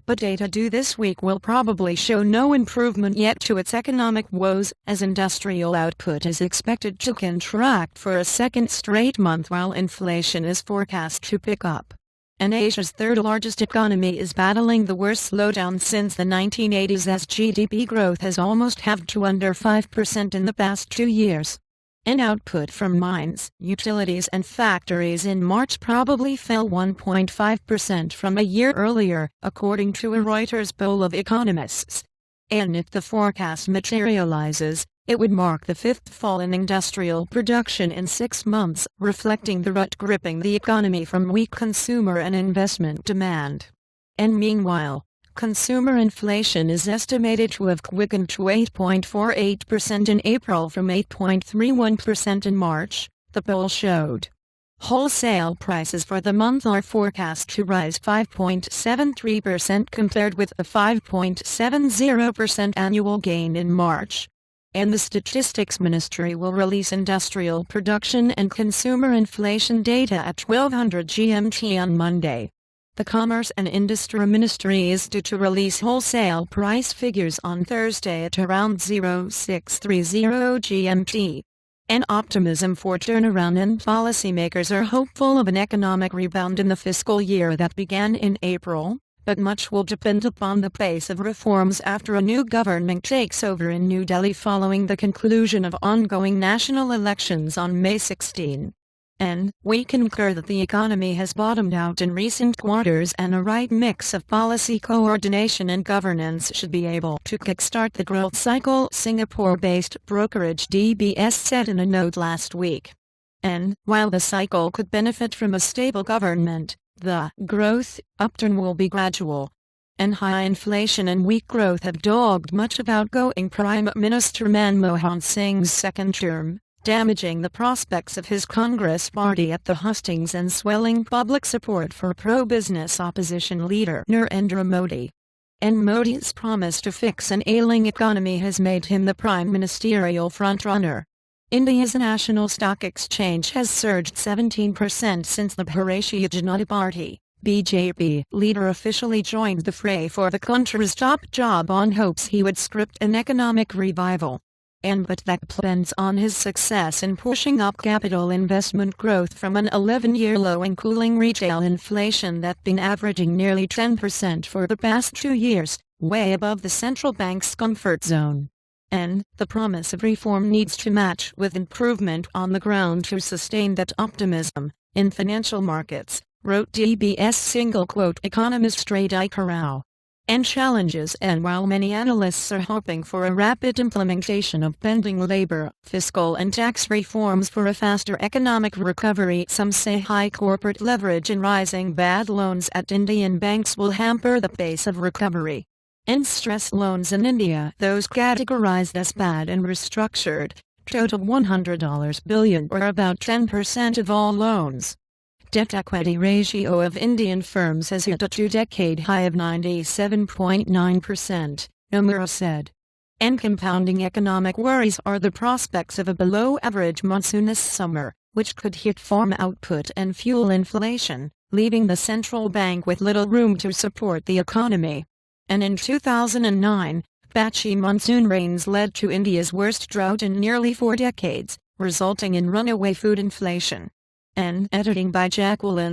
but data due this week will probably show no improvement yet to its economic woes, as industrial output is expected to contract for a second straight month while inflation is forecast to pick up. And Asia's third-largest economy is battling the worst slowdown since the 1980s as GDP growth has almost halved to under 5% in the past 2 years. And output from mines, utilities and factories in March probably fell 1.5% from a year earlier, according to a Reuters poll of economists. And if the forecast materializes, it would mark the fifth fall in industrial production in 6 months, reflecting the rut gripping the economy from weak consumer and investment demand. And meanwhile, consumer inflation is estimated to have quickened to 8.48% in April from 8.31% in March, the poll showed. Wholesale prices for the month are forecast to rise 5.73% compared with a 5.70% annual gain in March. And the Statistics Ministry will release industrial production and consumer inflation data at 1200 GMT on Monday. The Commerce and Industry Ministry is due to release wholesale price figures on Thursday at around 0630 GMT. And optimism for turnaround, and policymakers are hopeful of an economic rebound in the fiscal year that began in April. But much will depend upon the pace of reforms after a new government takes over in New Delhi following the conclusion of ongoing national elections on May 16. And we concur that the economy has bottomed out in recent quarters and a right mix of policy coordination and governance should be able to kickstart the growth cycle, Singapore-based brokerage DBS said in a note last week. And while the cycle could benefit from a stable government, the growth upturn will be gradual. And high inflation and weak growth have dogged much of outgoing Prime Minister Manmohan Singh's second term, damaging the prospects of his Congress party at the hustings and swelling public support for pro-business opposition leader Narendra Modi. And Modi's promise to fix an ailing economy has made him the prime ministerial frontrunner. India's national stock exchange has surged 17% since the Bharatiya Janata Party (BJP) leader officially joined the fray for the country's top job on hopes he would script an economic revival. But that depends on his success in pushing up capital investment growth from an 11-year low and cooling retail inflation that's been averaging nearly 10% for the past 2 years, way above the central bank's comfort zone. And the promise of reform needs to match with improvement on the ground to sustain that optimism in financial markets, wrote DBS single-quote economist Radhika Rao. And challenges. And while many analysts are hoping for a rapid implementation of pending labor, fiscal and tax reforms for a faster economic recovery, some say high corporate leverage and rising bad loans at Indian banks will hamper the pace of recovery. And stress loans in India, those categorized as bad and restructured, total $100 billion or about 10% of all loans. Debt-equity ratio of Indian firms has hit a 2-decade high of 97.9%, Nomura said. And compounding economic worries are the prospects of a below-average monsoon this summer, which could hit farm output and fuel inflation, leaving the central bank with little room to support the economy. And in 2009, patchy monsoon rains led to India's worst drought in nearly 4 decades, resulting in runaway food inflation. And editing by Jacqueline.